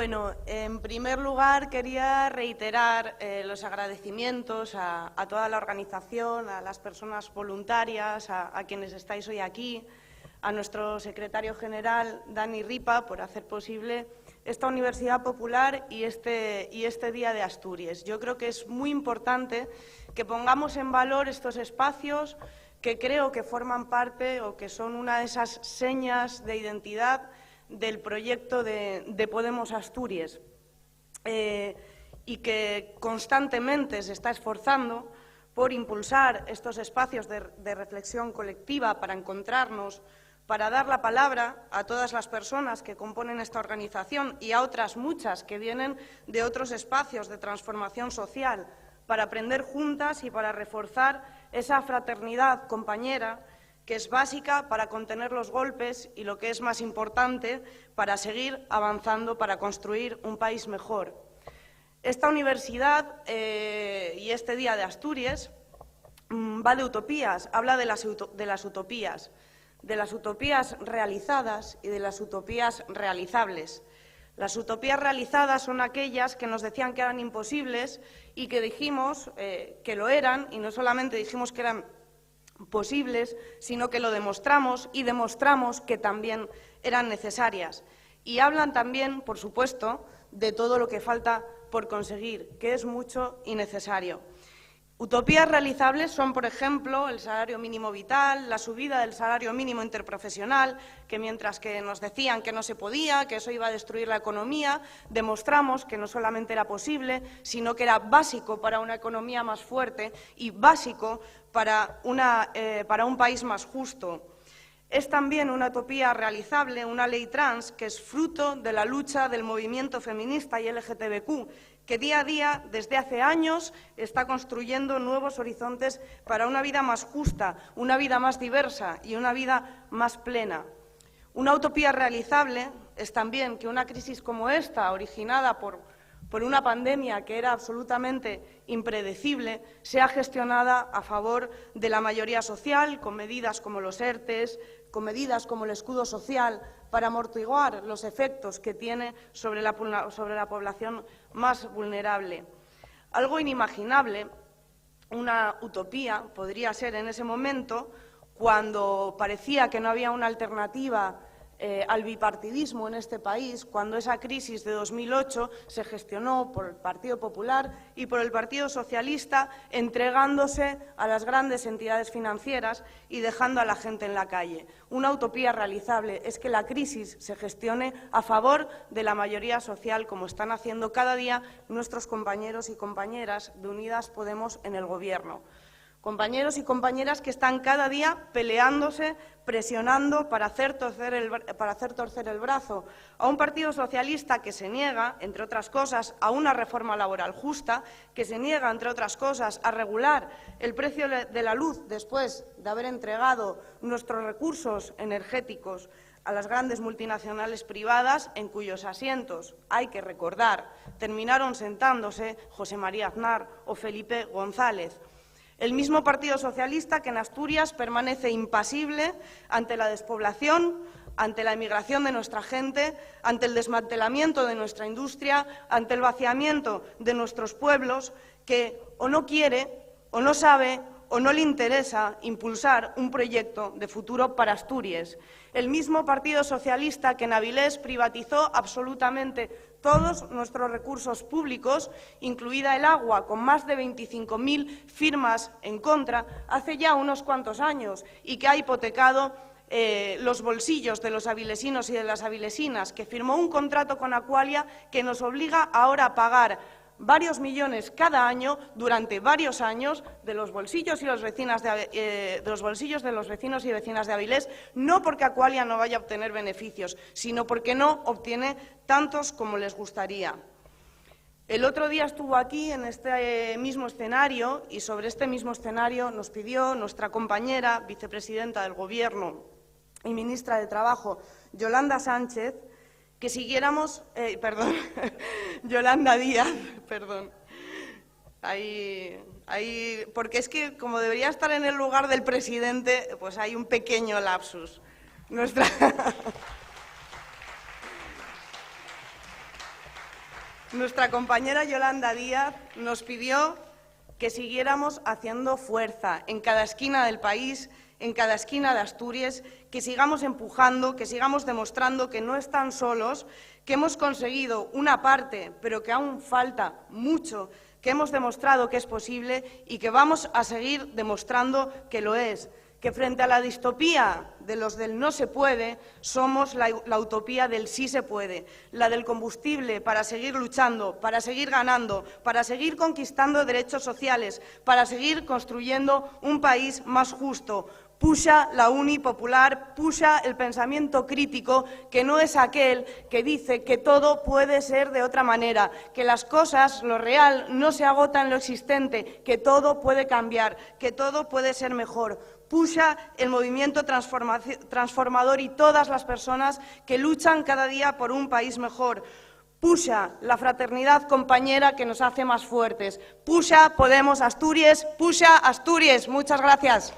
Bueno, en primer lugar quería reiterar los agradecimientos a toda la organización, a las personas voluntarias, a quienes estáis hoy aquí, a nuestro secretario general, Dani Ripa, por hacer posible esta Universidad Popular y este Día de Asturias. Yo creo que es muy importante que pongamos en valor estos espacios que creo que forman parte o que son una de esas señas de identidad del proyecto de Podemos Asturias y que constantemente se está esforzando por impulsar estos espacios de reflexión colectiva para encontrarnos, para dar la palabra a todas las personas que componen esta organización y a otras muchas que vienen de otros espacios de transformación social, para aprender juntas y para reforzar esa fraternidad compañera que es básica para contener los golpes y, lo que es más importante, para seguir avanzando, para construir un país mejor. Esta universidad y este Día de Asturias va de utopías, habla de las utopías realizadas y de las utopías realizables. Las utopías realizadas son aquellas que nos decían que eran imposibles y que dijimos que lo eran, y no solamente dijimos que eran posibles, sino que lo demostramos y demostramos que también eran necesarias. Y hablan también, por supuesto, de todo lo que falta por conseguir, que es mucho y necesario. Utopías realizables son, por ejemplo, el salario mínimo vital, la subida del salario mínimo interprofesional, que mientras que nos decían que no se podía, que eso iba a destruir la economía, demostramos que no solamente era posible, sino que era básico para una economía más fuerte y básico para un país más justo. Es también una utopía realizable, una ley trans, que es fruto de la lucha del movimiento feminista y LGTBQ, que día a día, desde hace años, está construyendo nuevos horizontes para una vida más justa, una vida más diversa y una vida más plena. Una utopía realizable es también que una crisis como esta, originada por una pandemia que era absolutamente impredecible, sea gestionada a favor de la mayoría social, con medidas como los ERTEs, con medidas como el escudo social, para amortiguar los efectos que tiene sobre la población más vulnerable. Algo inimaginable, una utopía, podría ser en ese momento, cuando parecía que no había una alternativa al bipartidismo en este país, cuando esa crisis de 2008 se gestionó por el Partido Popular y por el Partido Socialista, entregándose a las grandes entidades financieras y dejando a la gente en la calle. Una utopía realizable es que la crisis se gestione a favor de la mayoría social, como están haciendo cada día nuestros compañeros y compañeras de Unidas Podemos en el Gobierno. Compañeros y compañeras que están cada día peleándose, presionando para hacer torcer el brazo a un Partido Socialista que se niega, entre otras cosas, a una reforma laboral justa, que se niega, entre otras cosas, a regular el precio de la luz después de haber entregado nuestros recursos energéticos a las grandes multinacionales privadas, en cuyos asientos, hay que recordar, terminaron sentándose José María Aznar o Felipe González. El mismo Partido Socialista que en Asturias permanece impasible ante la despoblación, ante la emigración de nuestra gente, ante el desmantelamiento de nuestra industria, ante el vaciamiento de nuestros pueblos, que o no quiere, o no sabe, o no le interesa impulsar un proyecto de futuro para Asturias. El mismo Partido Socialista que en Avilés privatizó absolutamente todos nuestros recursos públicos, incluida el agua, con más de 25.000 firmas en contra, hace ya unos cuantos años, y que ha hipotecado los bolsillos de los avilesinos y de las avilesinas, que firmó un contrato con Aqualia que nos obliga ahora a pagar varios millones cada año durante varios años de los bolsillos de los vecinos y vecinas de Avilés, no porque Aqualia no vaya a obtener beneficios, sino porque no obtiene tantos como les gustaría. El otro día estuvo aquí en este mismo escenario y sobre este mismo escenario nos pidió nuestra compañera, vicepresidenta del Gobierno y ministra de Trabajo, Yolanda Sánchez, que siguiéramos, Yolanda Díaz, perdón, porque es que como debería estar en el lugar del presidente, pues hay un pequeño lapsus. Nuestra compañera Yolanda Díaz nos pidió que siguiéramos haciendo fuerza en cada esquina del país, en cada esquina de Asturias, que sigamos empujando, que sigamos demostrando que no están solos, que hemos conseguido una parte, pero que aún falta mucho, que hemos demostrado que es posible y que vamos a seguir demostrando que lo es. Que frente a la distopía de los del no se puede, somos la utopía del sí se puede, la del combustible para seguir luchando, para seguir ganando, para seguir conquistando derechos sociales, para seguir construyendo un país más justo. Puxa la uni popular, puxa el pensamiento crítico, que no es aquel que dice que todo puede ser de otra manera, que las cosas, lo real, no se agota en lo existente, que todo puede cambiar, que todo puede ser mejor. Puxa el movimiento transformador y todas las personas que luchan cada día por un país mejor. Puxa la fraternidad compañera que nos hace más fuertes. Puxa Podemos Asturias, puxa Asturias. Muchas gracias.